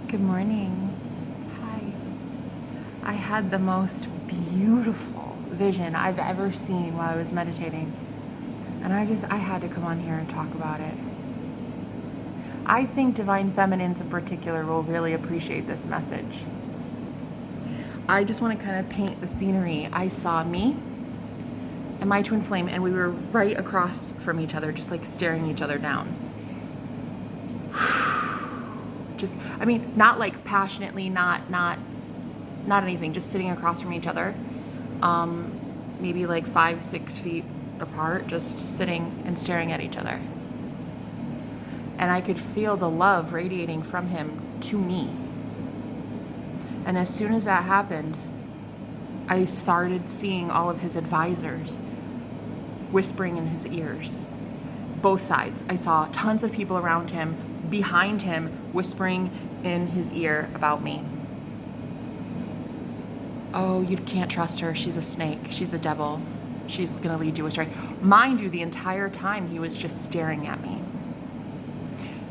Good morning. Hi. I had the most beautiful vision I've ever seen while I was meditating. And I had to come on here and talk about it. I think divine feminines in particular will really appreciate this message. I just want to kind of paint the scenery. I saw me and my twin flame, and we were right across from each other, just like staring each other down. Not like passionately, not anything, just sitting across from each other, maybe like 5-6 feet apart, just sitting and staring at each other. And I could feel the love radiating from him to me. And as soon as that happened, I started seeing all of his advisors whispering in his ears. Both sides. I saw tons of people around him, behind him, whispering in his ear about me. Oh, you can't trust her. She's a snake. She's a devil. She's going to lead you astray. Mind you, the entire time he was just staring at me.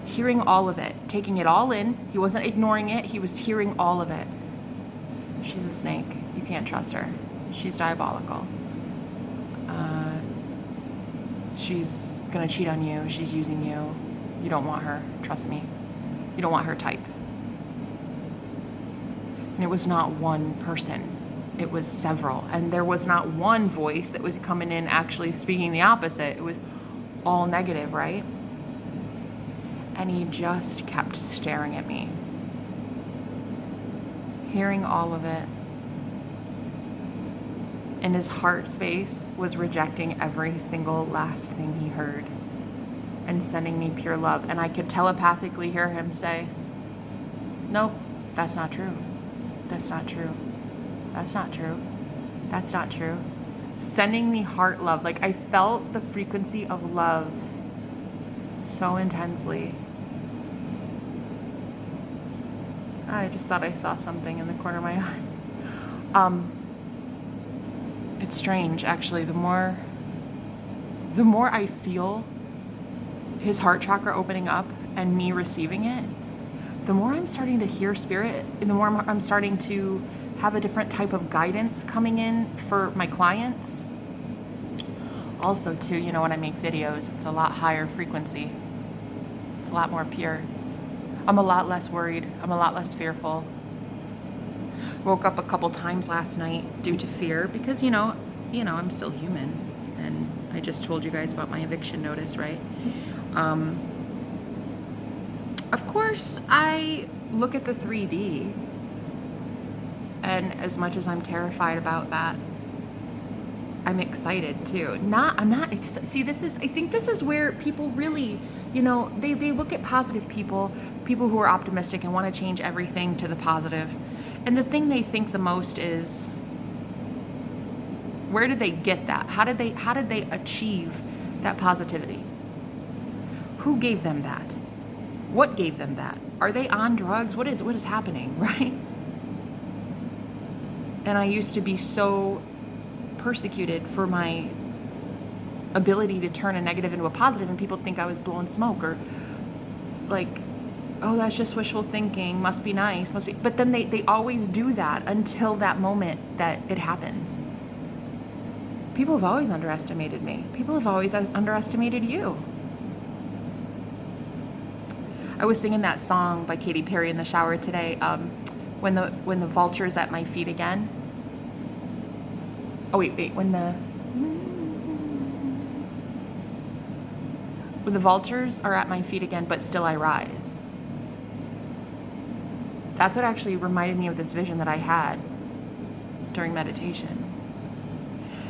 Hearing all of it, taking it all in. He wasn't ignoring it. He was hearing all of it. She's a snake. You can't trust her. She's diabolical. She's going to cheat on you. She's using you. You don't want her. Trust me. You don't want her type. And it was not one person. It was several. And there was not one voice that was coming in actually speaking the opposite. It was all negative, right? And he just kept staring at me. Hearing all of it. And his heart space was rejecting every single last thing he heard and sending me pure love. And I could telepathically hear him say, nope, that's not true. That's not true. That's not true. That's not true. Sending me heart love. Like I felt the frequency of love so intensely. I just thought I saw something in the corner of my eye. It's strange, actually. The more I feel his heart chakra opening up and me receiving it, the more I'm starting to hear spirit, and the more I'm starting to have a different type of guidance coming in for my clients. Also, too, when I make videos, it's a lot higher frequency. It's a lot more pure. I'm a lot less worried. I'm a lot less fearful. Woke up a couple times last night due to fear because, I'm still human. And I just told you guys about my eviction notice, right? Of course, I look at the 3D, and as much as I'm terrified about that, I'm excited too. See, I think this is where people really, they look at positive people who are optimistic and want to change everything to the positive. And the thing they think the most is, where did they get that? How did they achieve that positivity? Who gave them that? What gave them that? Are they on drugs? What is happening, right? And I used to be so persecuted for my ability to turn a negative into a positive, and people think I was blowing smoke or like, oh, that's just wishful thinking, must be nice, must be. But then they always do that until that moment that it happens. People have always underestimated me. People have always underestimated you. I was singing that song by Katy Perry in the shower today, when the vulture's at my feet again. Oh wait, when the vultures are at my feet again, but still I rise. That's what actually reminded me of this vision that I had during meditation.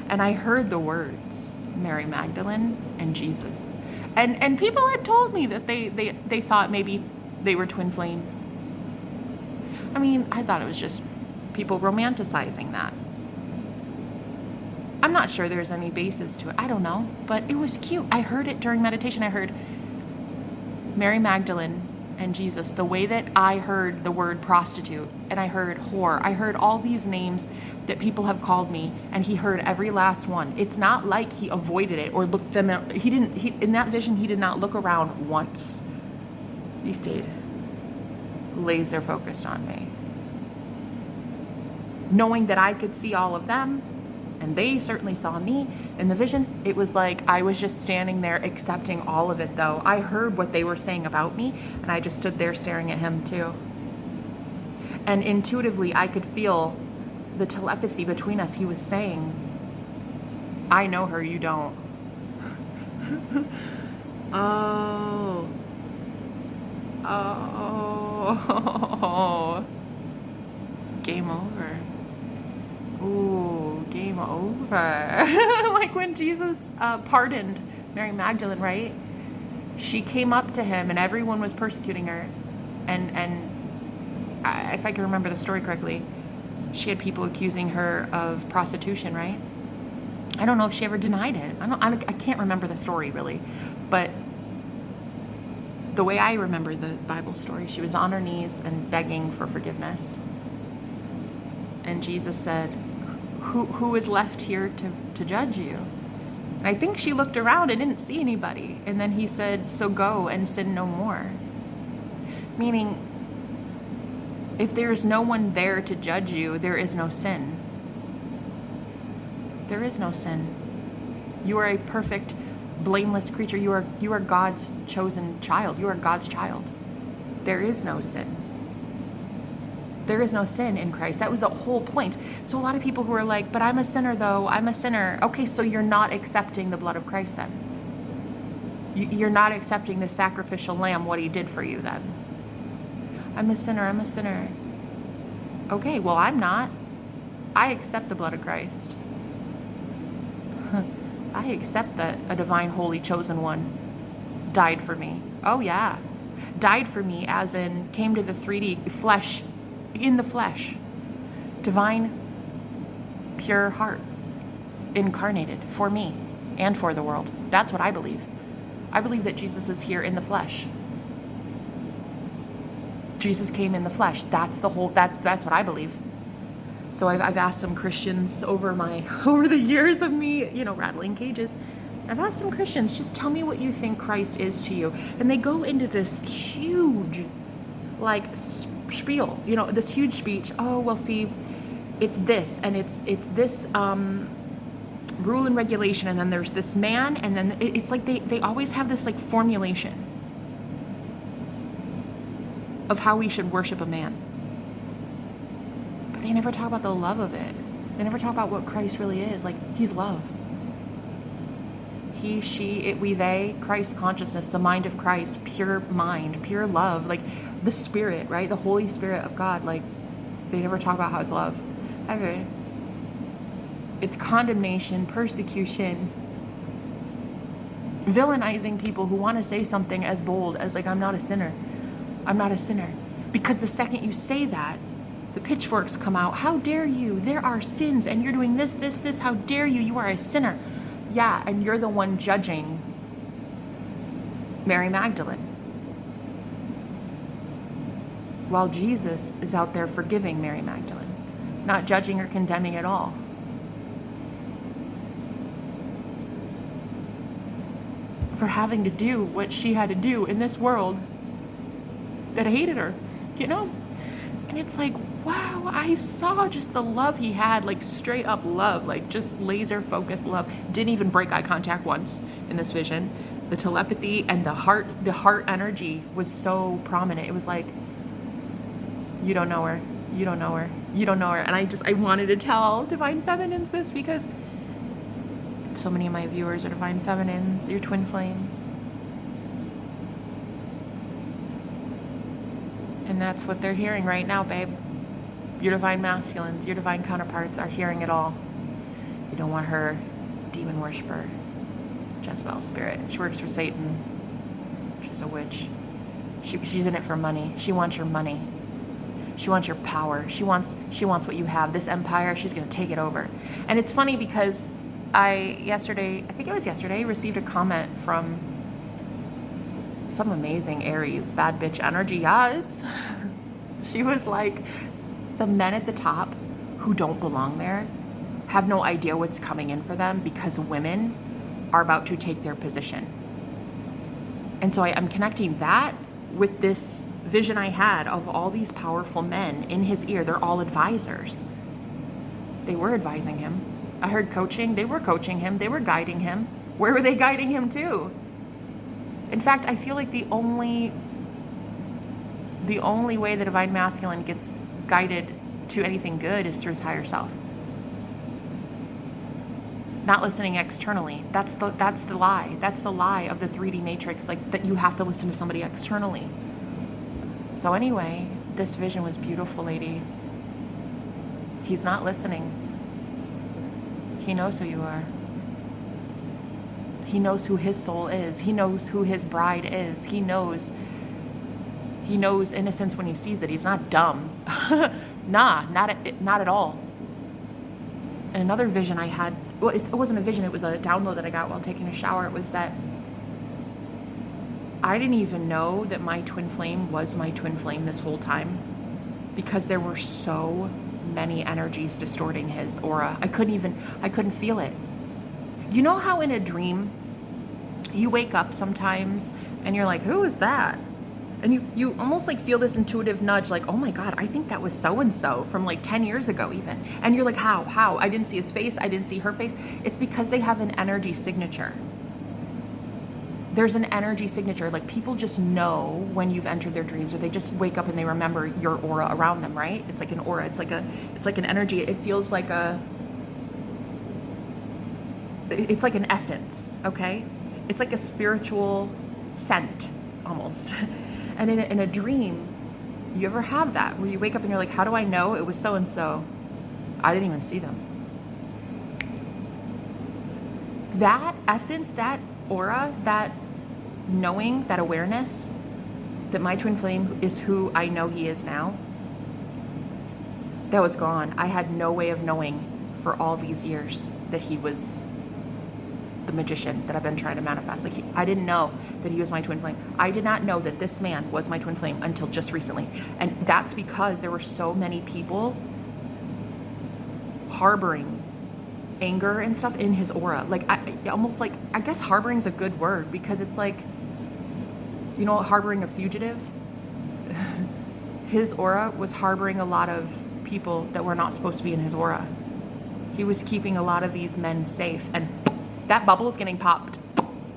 And I heard the words, Mary Magdalene and Jesus. And people had told me that they thought maybe they were twin flames. I thought it was just people romanticizing that. I'm not sure there's any basis to it. I don't know, but it was cute. I heard it during meditation. I heard Mary Magdalene and Jesus, the way that I heard the word prostitute, and I heard whore. I heard all these names that people have called me, and he heard every last one. It's not like he avoided it or looked them out. In that vision, he did not look around once. He stayed laser focused on me. Knowing that I could see all of them, and they certainly saw me in the vision, it was like I was just standing there accepting all of it, though. I heard what they were saying about me, and I just stood there staring at him too. And intuitively, I could feel the telepathy between us. He was saying, I know her, you don't. Oh. Oh. Game over. Ooh, game over. Like when Jesus pardoned Mary Magdalene, right? She came up to him and everyone was persecuting her. And if I can remember the story correctly, she had people accusing her of prostitution, right? I don't know if she ever denied it. I can't remember the story really, but the way I remember the Bible story, she was on her knees and begging for forgiveness. And Jesus said, who is left here to judge you? And I think she looked around and didn't see anybody. And then he said, so go and sin no more. Meaning, if there is no one there to judge you, there is no sin. There is no sin. You are a perfect, blameless creature. You are God's chosen child. You are God's child. There is no sin. There is no sin in Christ. That was the whole point. So a lot of people who are like, but I'm a sinner though, I'm a sinner. Okay, so you're not accepting the blood of Christ then. You're not accepting the sacrificial lamb, what he did for you then. I'm a sinner, I'm a sinner. Okay, well I'm not. I accept the blood of Christ. I accept that a divine, holy, chosen one died for me. Oh yeah. Died for me as in came to the 3D flesh, in the flesh. Divine, pure heart, incarnated for me and for the world. That's what I believe. I believe that Jesus is here in the flesh. Jesus came in the flesh. That's what I believe. So I've asked some Christians over the years of me, rattling cages. I've asked some Christians, just tell me what you think Christ is to you. And they go into this huge, spiel, this huge speech. Oh, well, see, it's this, and it's this rule and regulation, and then there's this man, and then it's like they always have this formulation of how we should worship a man. But they never talk about the love of it. They never talk about what Christ really is. He's love. He, she, it, we, they, Christ consciousness, the mind of Christ, pure mind, pure love, the Spirit, right? The Holy Spirit of God. They never talk about how it's love. Ever. It's condemnation, persecution, villainizing people who want to say something as bold as I'm not a sinner. I'm not a sinner. Because the second you say that, the pitchforks come out. How dare you? There are sins and you're doing this. How dare you? You are a sinner. Yeah, and you're the one judging Mary Magdalene. While Jesus is out there forgiving Mary Magdalene, not judging or condemning at all. For having to do what she had to do in this world that hated her, And it's wow, I saw just the love he had, straight up love, just laser focused love. Didn't even break eye contact once in this vision. The telepathy and the heart energy was so prominent. It was you don't know her, you don't know her, you don't know her. And I wanted to tell Divine Feminines this because so many of my viewers are Divine Feminines, your twin flames. And that's what they're hearing right now, babe. Your divine masculines, your divine counterparts are hearing it all. You don't want her, demon worshiper, Jezebel spirit. She works for Satan. She's a witch. She's in it for money. She wants your money. She wants your power. She wants what you have. This empire, she's going to take it over. And it's funny because I think it was yesterday, received a comment from some amazing Aries, bad bitch energy, yes. She was the men at the top who don't belong there have no idea what's coming in for them because women are about to take their position. And so I'm connecting that with this vision I had of all these powerful men in his ear. They're all advisors. They were advising him. I heard coaching. They were coaching him. They were guiding him. Where were they guiding him to? In fact, I feel like the only way the divine masculine gets guided to anything good is through his higher self. Not listening externally. That's the lie. That's the lie of the 3D matrix, like that you have to listen to somebody externally. So anyway, this vision was beautiful, ladies. He's not listening. He knows who you are. He knows who his soul is. He knows who his bride is. He knows innocence when he sees it. He's not dumb. Not at all. And another vision I had, well, it wasn't a vision, it was a download that I got while taking a shower. It was that I didn't even know that my twin flame was my twin flame this whole time, because there were so many energies distorting his aura. I couldn't feel it. You know how in a dream you wake up sometimes and you're like, who is that? And you almost like feel this intuitive nudge, like, oh my God, I think that was so-and-so from like 10 years ago even. And you're like, how? I didn't see his face. I didn't see her face. It's because they have an energy signature. There's an energy signature. Like, people just know when you've entered their dreams, or they just wake up and they remember your aura around them, right? It's like an aura. It's like an energy. It feels like it's like an essence, okay? It's like a spiritual scent almost. And in a dream, you ever have that where you wake up and you're like, how do I know it was so-and-so? I didn't even see them. That essence, that aura, that knowing, that awareness that my twin flame is who I know he is now, that was gone. I had no way of knowing for all these years that he was the magician that I've been trying to manifest. Like, I didn't know that he was my twin flame. I did not know that this man was my twin flame until just recently. And that's because there were so many people harboring anger and stuff in his aura. Like, I guess harboring is a good word, because it's like, you know, harboring a fugitive. His aura was harboring a lot of people that were not supposed to be in his aura. He was keeping a lot of these men safe, and that bubble is getting popped.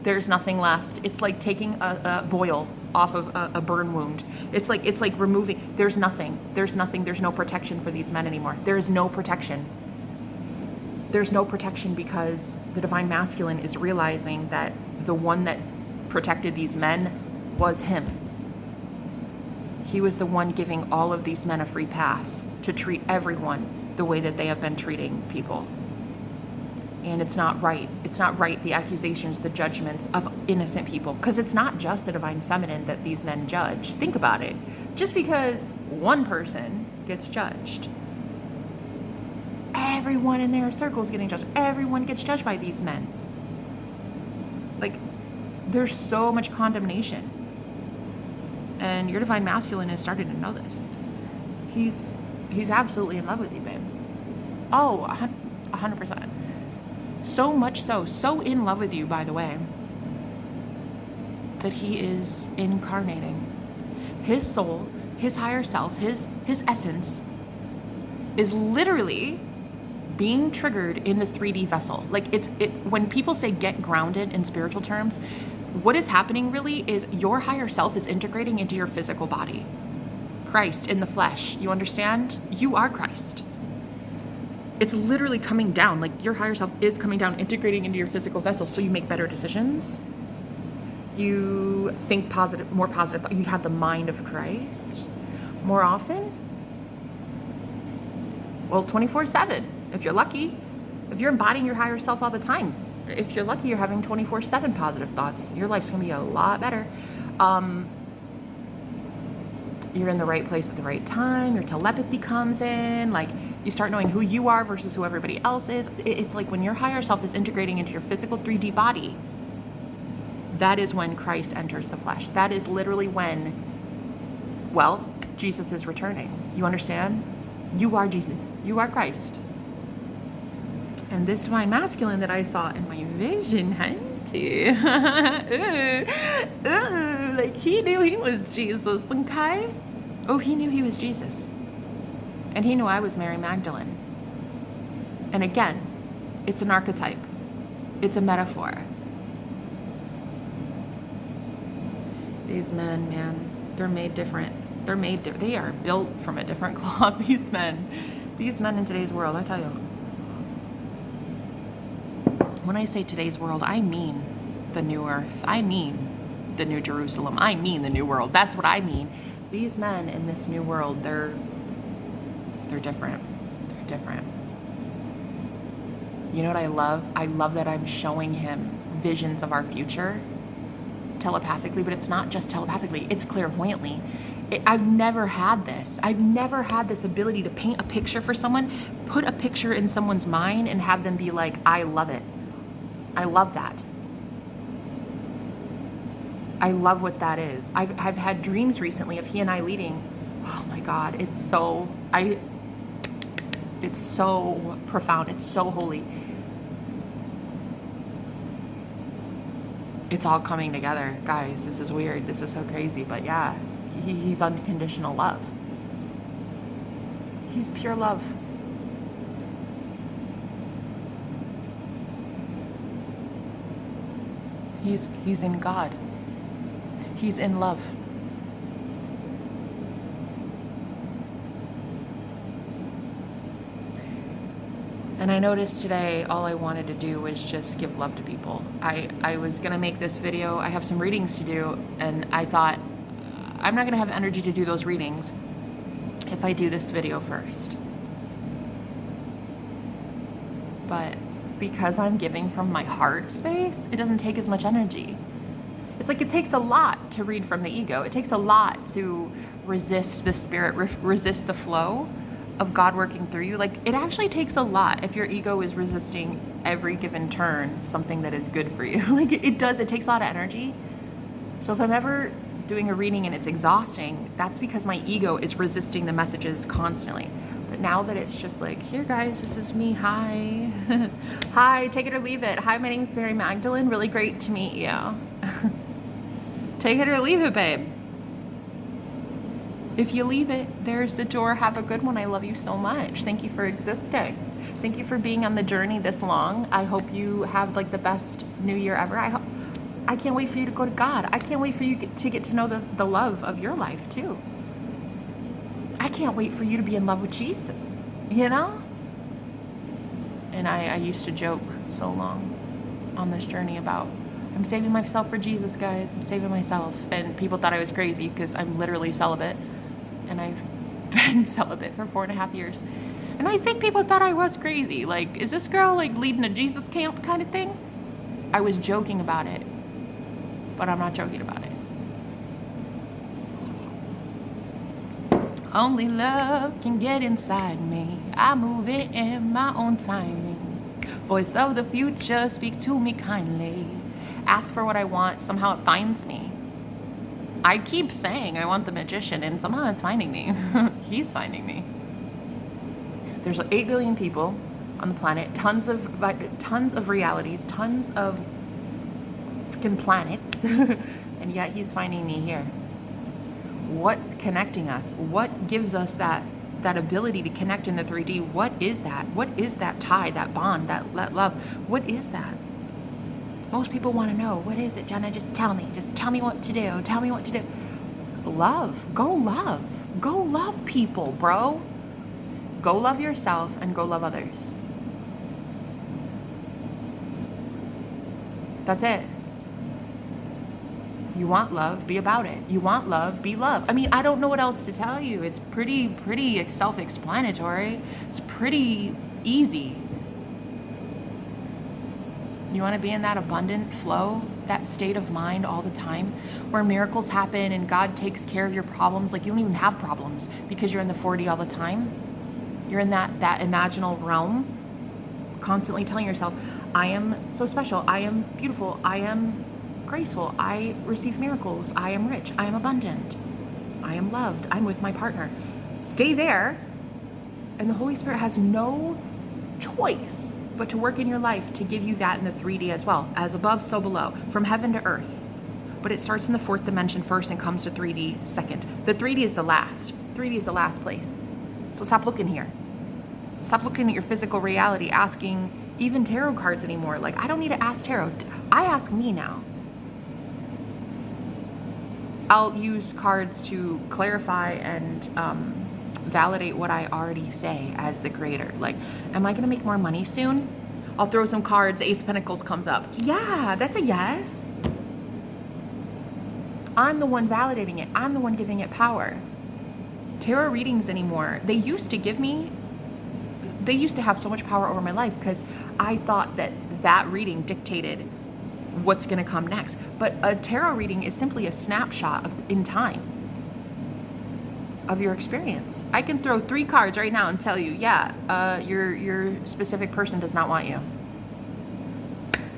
There's nothing left. It's like taking a boil off of a burn wound. It's like removing. There's nothing. There's no protection for these men anymore. There is no protection. There's no protection because the divine masculine is realizing that the one that protected these men was him. He was the one giving all of these men a free pass to treat everyone the way that they have been treating people. And it's not right. It's not right, the accusations, the judgments of innocent people. Because it's not just the divine feminine that these men judge. Think about it. Just because one person gets judged, everyone in their circle is getting judged. Everyone gets judged by these men. Like, there's so much condemnation. And your divine masculine is starting to know this. He's absolutely in love with you, babe. Oh, 100%. So much so in love with you, by the way, that he is incarnating. His soul, his higher self, his essence is literally being triggered in the 3D vessel. Like, when people say get grounded in spiritual terms, what is happening really is your higher self is integrating into your physical body. Christ in the flesh. You understand? You are Christ. It's literally coming down, like your higher self is coming down, integrating into your physical vessel, so you make better decisions. You think positive, more positive. You have the mind of Christ more often. Well, 24/7, if you're lucky. If you're embodying your higher self all the time. If you're lucky, you're having 24/7 positive thoughts. Your life's gonna be a lot better. You're in the right place at the right time. Your telepathy comes in. Like, you start knowing who you are versus who everybody else is. It's like when your higher self is integrating into your physical 3D body, that is when Christ enters the flesh. That is literally when, well, Jesus is returning. You understand? You are Jesus. You are Christ. And this divine masculine that I saw in my vision, hunty. Like, he knew he was Jesus, okay? Oh, he knew he was Jesus. And he knew I was Mary Magdalene. And again, it's an archetype. It's a metaphor. These men, man, they're made different. They are built from a different cloth, these men. These men in today's world, I tell you. When I say today's world, I mean the new earth. I mean the new Jerusalem. I mean the new world. That's what I mean. These men in this new world, they're different. They're different. You know what I love? I love that I'm showing him visions of our future telepathically, but it's not just telepathically, it's clairvoyantly. I've never had this. I've never had this ability to paint a picture for someone, put a picture in someone's mind and have them be like, I love it. I love that. I love what that is. I've had dreams recently of he and I leading. Oh my God, it's so profound. It's so holy. It's all coming together. Guys, this is weird. This is so crazy. But yeah, he's unconditional love. He's pure love. He's in God. He's in love. And I noticed today all I wanted to do was just give love to people. I was gonna make this video. I have some readings to do, and I thought I'm not gonna have energy to do those readings if I do this video first. But because I'm giving from my heart space, it doesn't take as much energy. It's like it takes a lot to read from the ego. It takes a lot to resist the spirit, resist the flow of God working through you. Like, it actually takes a lot if your ego is resisting every given turn something that is good for you. Like, it takes a lot of energy. So if I'm ever doing a reading and it's exhausting, that's because my ego is resisting the messages constantly. But now that it's just like, here guys, this is me, hi. Hi, take it or leave it. Hi, my name's Mary Magdalene, really great to meet you. Take it or leave it, babe. If you leave it, there's the door. Have a good one. I love you so much. Thank you for existing. Thank you for being on the journey this long. I hope you have like the best new year ever. I can't wait for you to go to God. I can't wait for you to get to know the love of your life too. I can't wait for you to be in love with Jesus, you know? And I used to joke so long on this journey about, I'm saving myself for Jesus, guys. I'm saving myself. And people thought I was crazy because I'm literally celibate. And I've been celibate for 4.5 years. And I think people thought I was crazy. Like, is this girl like leading a Jesus camp kind of thing? I was joking about it. But I'm not joking about it. Only love can get inside me. I move it in my own timing. Voice of the future, speak to me kindly. Ask for what I want, somehow it finds me. I keep saying I want the magician, and somehow it's finding me. He's finding me. There's 8 billion people on the planet, tons of realities, tons of freaking planets, and yet he's finding me here. What's connecting us? What gives us that ability to connect in the 3D? What is that? What is that tie, that bond, that love? What is that? Most people want to know, what is it, Jenna? Just tell me what to do. Tell me what to do. Love. Go love. Go love people, bro. Go love yourself and go love others. That's it. You want love, be about it. You want love, be love. I mean, I don't know what else to tell you. It's pretty self-explanatory. It's pretty easy. You want to be in that abundant flow, that state of mind all the time, where miracles happen and God takes care of your problems. Like, you don't even have problems because you're in the 4D all the time. You're in that imaginal realm, constantly telling yourself, I am so special, I am beautiful, I am graceful, I receive miracles, I am rich, I am abundant, I am loved, I'm with my partner. Stay there, and the Holy Spirit has no choice but to work in your life to give you that in the 3D as well. As above, so below. From heaven to earth. but it starts in the 4th dimension first and comes to 3D second. The 3D is the last. 3D is the last place. So stop looking here. Stop looking at your physical reality, asking even tarot cards anymore. Like, I don't need to ask tarot. I ask me now. I'll use cards to clarify and validate what I already say as the creator. Like, am I going to make more money soon? I'll throw some cards. Ace of Pentacles comes up. Yeah, that's a yes. I'm the one validating it. I'm the one giving it power. Tarot readings anymore, they used to have so much power over my life because I thought that reading dictated what's going to come next. But a tarot reading is simply a snapshot in time of your experience. I can throw 3 cards right now and tell you, yeah, your specific person does not want you.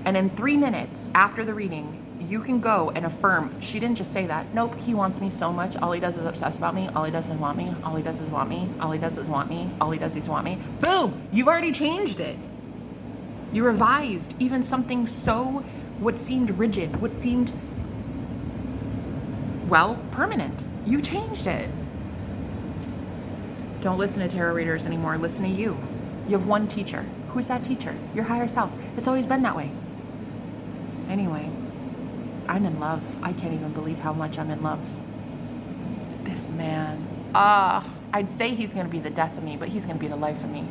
And in 3 minutes after the reading, you can go and affirm, she didn't just say that. Nope, he wants me so much. All he does is obsess about me. All he does is want me. All he does is want me. All he does is want me. All he does is want me. Boom! You've already changed it. You revised even something so, what seemed rigid, what seemed, well, permanent. You changed it. Don't listen to tarot readers anymore. Listen to you. You have one teacher. Who's that teacher? Your higher self. It's always been that way. Anyway, I'm in love. I can't even believe how much I'm in love. This man. I'd say he's going to be the death of me, but he's going to be the life of me.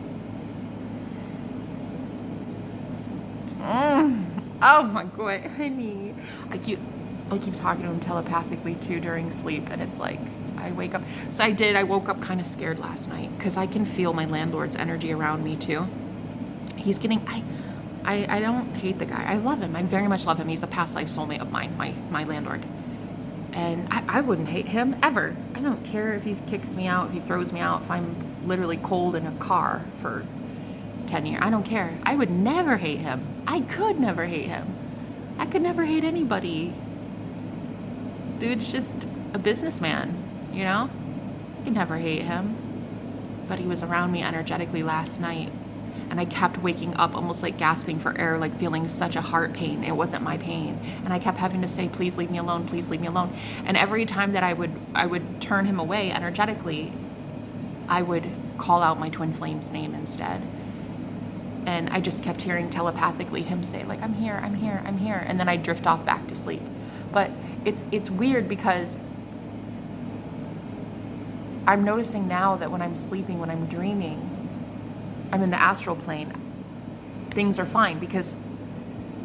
Oh my God, honey. I keep talking to him telepathically too during sleep, and it's like, I wake up. So I woke up kind of scared last night because I can feel my landlord's energy around me too. He's getting, I don't hate the guy. I love him. I very much love him. He's a past life soulmate of mine, my landlord. And I wouldn't hate him ever. I don't care if he kicks me out, if he throws me out, if I'm literally cold in a car for 10 years. I don't care. I would never hate him. I could never hate him. I could never hate anybody. Dude's just a businessman, you know? I could never hate him. But he was around me energetically last night. And I kept waking up almost like gasping for air, like feeling such a heart pain. It wasn't my pain. And I kept having to say, please leave me alone, please leave me alone. And every time that I would turn him away energetically, I would call out my twin flame's name instead. And I just kept hearing telepathically him say, like, I'm here, I'm here, I'm here. And then I'd drift off back to sleep. But it's weird because I'm noticing now that when I'm sleeping, when I'm dreaming, I'm in the astral plane, things are fine because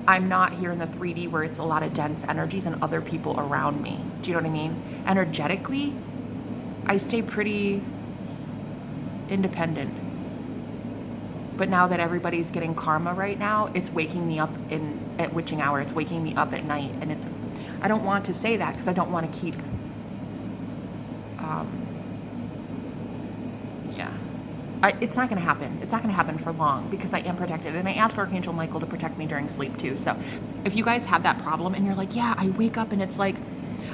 I'm not here in the 3D where it's a lot of dense energies and other people around me. Do you know what I mean? Energetically, I stay pretty independent. But now that everybody's getting karma right now, it's waking me up at witching hour. It's waking me up at night. And I don't want to say that because I don't want to keep, it's not going to happen. It's not going to happen for long because I am protected. And I ask Archangel Michael to protect me during sleep too. So if you guys have that problem and you're like, yeah, I wake up and it's like,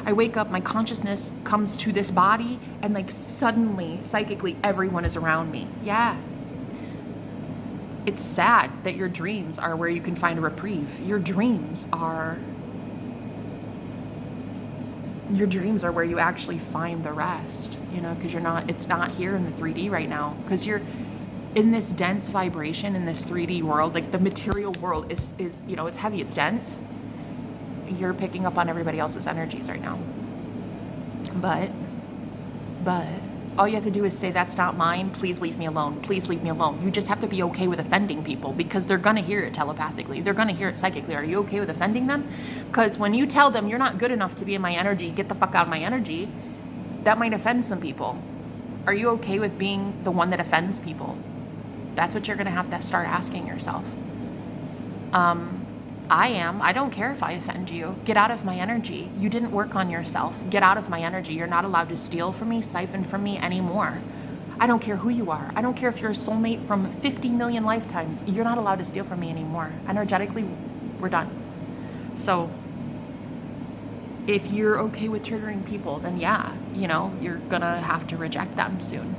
I wake up, my consciousness comes to this body and like suddenly, psychically, everyone is around me. Yeah. It's sad that your dreams are where you can find a reprieve. Your dreams are where you actually find the rest, you know, because it's not here in the 3D right now, because you're in this dense vibration in this 3D world. Like the material world is, you know, it's heavy, it's dense. You're picking up on everybody else's energies right now. But all you have to do is say, that's not mine. Please leave me alone. Please leave me alone. You just have to be okay with offending people because they're going to hear it telepathically. They're going to hear it psychically. Are you okay with offending them? Because when you tell them you're not good enough to be in my energy, get the fuck out of my energy, that might offend some people. Are you okay with being the one that offends people? That's what you're going to have to start asking yourself. I am. I don't care if I offend you. Get out of my energy. You didn't work on yourself. Get out of my energy. You're not allowed to steal from me, siphon from me anymore. I don't care who you are. I don't care if you're a soulmate from 50 million lifetimes. You're not allowed to steal from me anymore. Energetically, we're done. So if you're okay with triggering people, then yeah, you know, you're gonna have to reject them soon.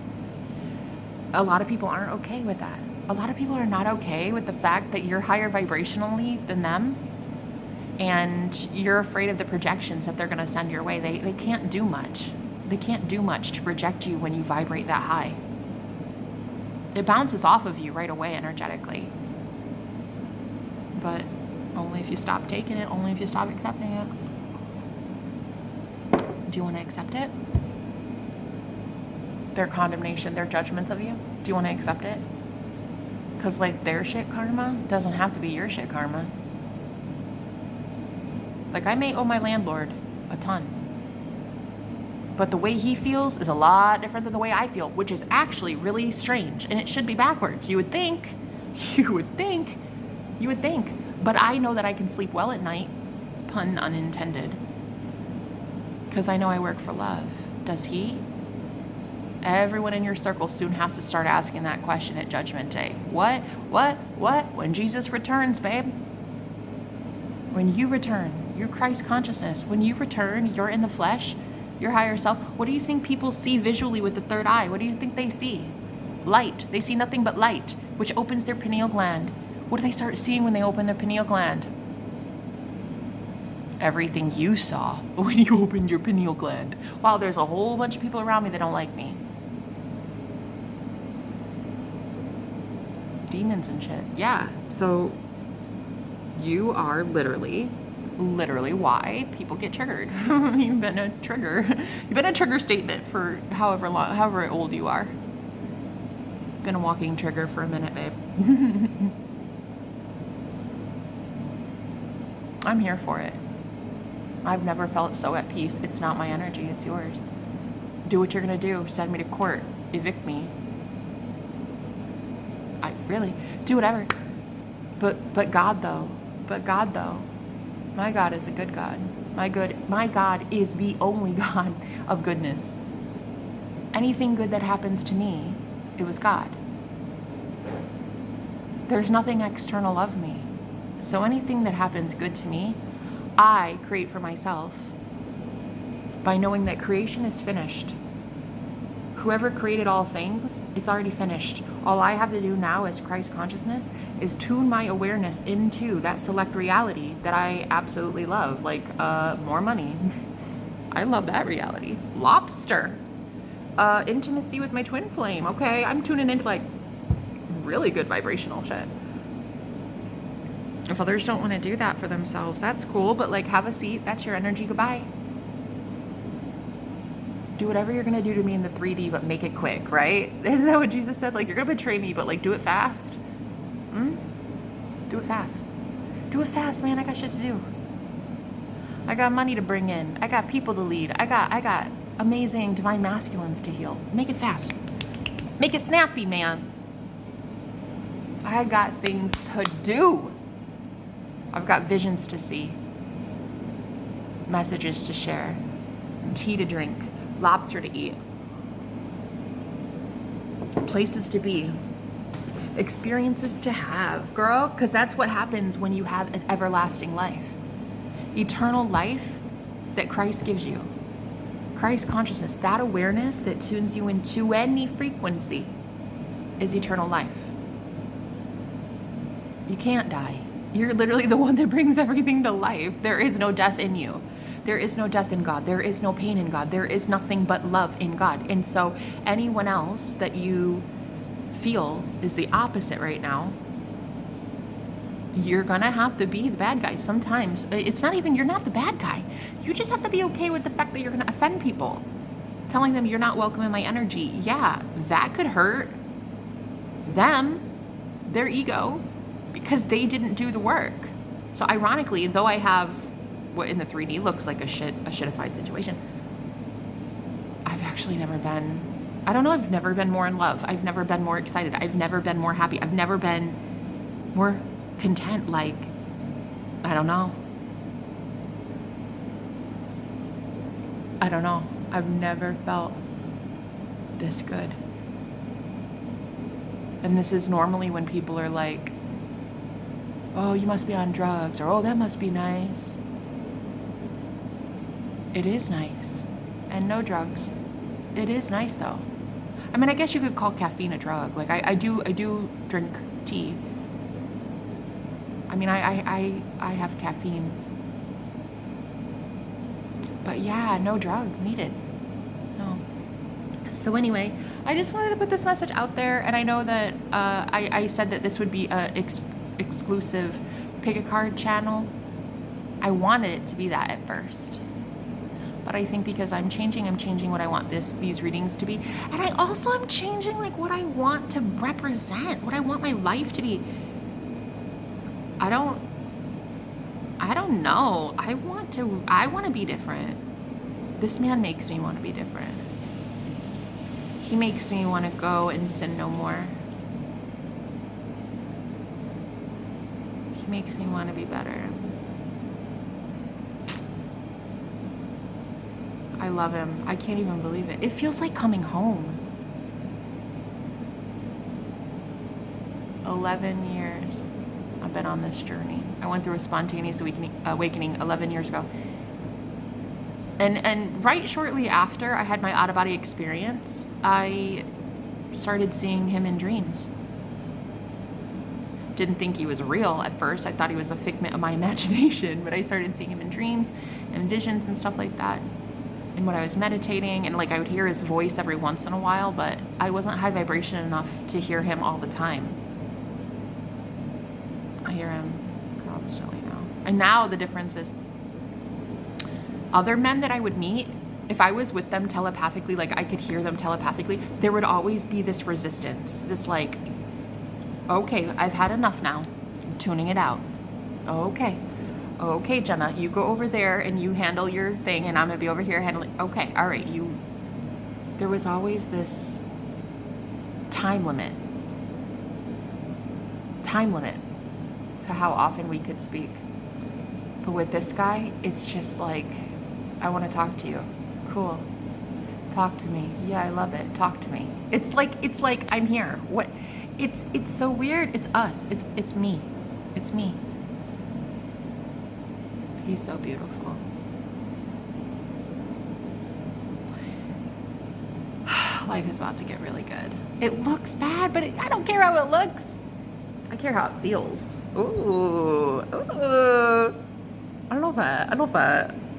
A lot of people aren't okay with that. A lot of people are not okay with the fact that you're higher vibrationally than them And you're afraid of the projections that they're going to send your way. They can't do much. They can't do much to project you when you vibrate that high. It bounces off of you right away energetically. But only if you stop taking it, only if you stop accepting it. Do you want to accept it? Their condemnation, their judgments of you? Do you want to accept it? Because like their shit karma doesn't have to be your shit karma. Like I may owe my landlord a ton. But the way he feels is a lot different than the way I feel, which is actually really strange. And it should be backwards. You would think. But I know that I can sleep well at night, pun unintended, because I know I work for love. Does he? Everyone in your circle soon has to start asking that question at Judgment Day. What? When Jesus returns, babe. When you return, your Christ consciousness, when you return, you're in the flesh, your higher self. What do you think people see visually with the third eye? What do you think they see? Light. They see nothing but light, which opens their pineal gland. What do they start seeing when they open their pineal gland? Everything you saw when you opened your pineal gland. Wow, there's a whole bunch of people around me that don't like me. Demons and shit. Yeah, so you are literally why people get triggered. You've been a trigger statement for however old you are. Been a walking trigger for a minute, babe. I'm here for it. I've never felt so at peace. It's not my energy, it's yours. Do what you're gonna do. Send me to court. Evict me. Really, do whatever. But God though. My God is a good God. My God is the only God of goodness. Anything good that happens to me, it was God. There's nothing external of me. So anything that happens good to me, I create for myself by knowing that creation is finished. Whoever created all things, it's already finished. All I have to do now as Christ consciousness is tune my awareness into that select reality that I absolutely love, like more money. I love that reality. Lobster. Intimacy with my twin flame. Okay, I'm tuning into like really good vibrational shit. If others don't want to do that for themselves, that's cool, but like have a seat, that's your energy, goodbye. Do whatever you're going to do to me in the 3D, but make it quick, right? Isn't that what Jesus said? Like, you're going to betray me, but like, do it fast. Do it fast. Do it fast, man. I got shit to do. I got money to bring in. I got people to lead. I got amazing divine masculines to heal. Make it fast. Make it snappy, man. I got things to do. I've got visions to see. Messages to share. Tea to drink. Lobster to eat, places to be, experiences to have, girl, because that's what happens when you have an everlasting life. Eternal life that Christ gives you. Christ consciousness, that awareness that tunes you into any frequency is eternal life. You can't die. You're literally the one that brings everything to life. There is no death in you. There is no death in God. There is no pain in God. There is nothing but love in God. And so anyone else that you feel is the opposite right now, you're going to have to be the bad guy. Sometimes it's not even, you're not the bad guy. You just have to be okay with the fact that you're going to offend people. Telling them you're not welcome in my energy. Yeah, that could hurt them, their ego, because they didn't do the work. So ironically, though I have what in the 3D looks like a shitified situation, I've actually never been, I've never been more in love. I've never been more excited. I've never been more happy. I've never been more content. Like, I don't know. I've never felt this good. And this is normally when people are like, oh, you must be on drugs, or oh, that must be nice. It is nice. And no drugs. It is nice though. I mean, I guess you could call caffeine a drug. Like I do drink tea. I mean, I have caffeine But yeah, no drugs needed. No. So anyway, I just wanted to put this message out there, and I know that I said that this would be a exclusive pick a card channel. I wanted it to be that at first, but I think because I'm changing what I want these readings to be, and I also am changing like what I want to represent, what I want my life to be. I don't know. I want to be different. This man makes me want to be different. He makes me want to go and sin no more. He makes me want to be better. I love him. I can't even believe it. It feels like coming home. 11 years I've been on this journey. I went through a spontaneous awakening 11 years ago. And right shortly after I had my out-of-body experience, I started seeing him in dreams. Didn't think he was real at first. I thought he was a figment of my imagination, but I started seeing him in dreams and visions and stuff like that. And when I was meditating, and like I would hear his voice every once in a while, but I wasn't high vibration enough to hear him all the time. I hear him constantly now. And now the difference is, other men that I would meet, if I was with them telepathically, like I could hear them telepathically, there would always be this resistance, this like, okay, I've had enough now. I'm tuning it out. Okay, Jenna, you go over there and you handle your thing, and I'm gonna be over here handling. Okay, all right, you. There was always this time limit to how often we could speak. But with this guy, it's just like, I want to talk to you. Cool. Talk to me. Yeah, I love it. Talk to me. It's like I'm here. What? It's so weird. It's us. It's me. It's me. He's so beautiful. Life is about to get really good. It looks bad, but I don't care how it looks. I care how it feels. Ooh. I don't know that.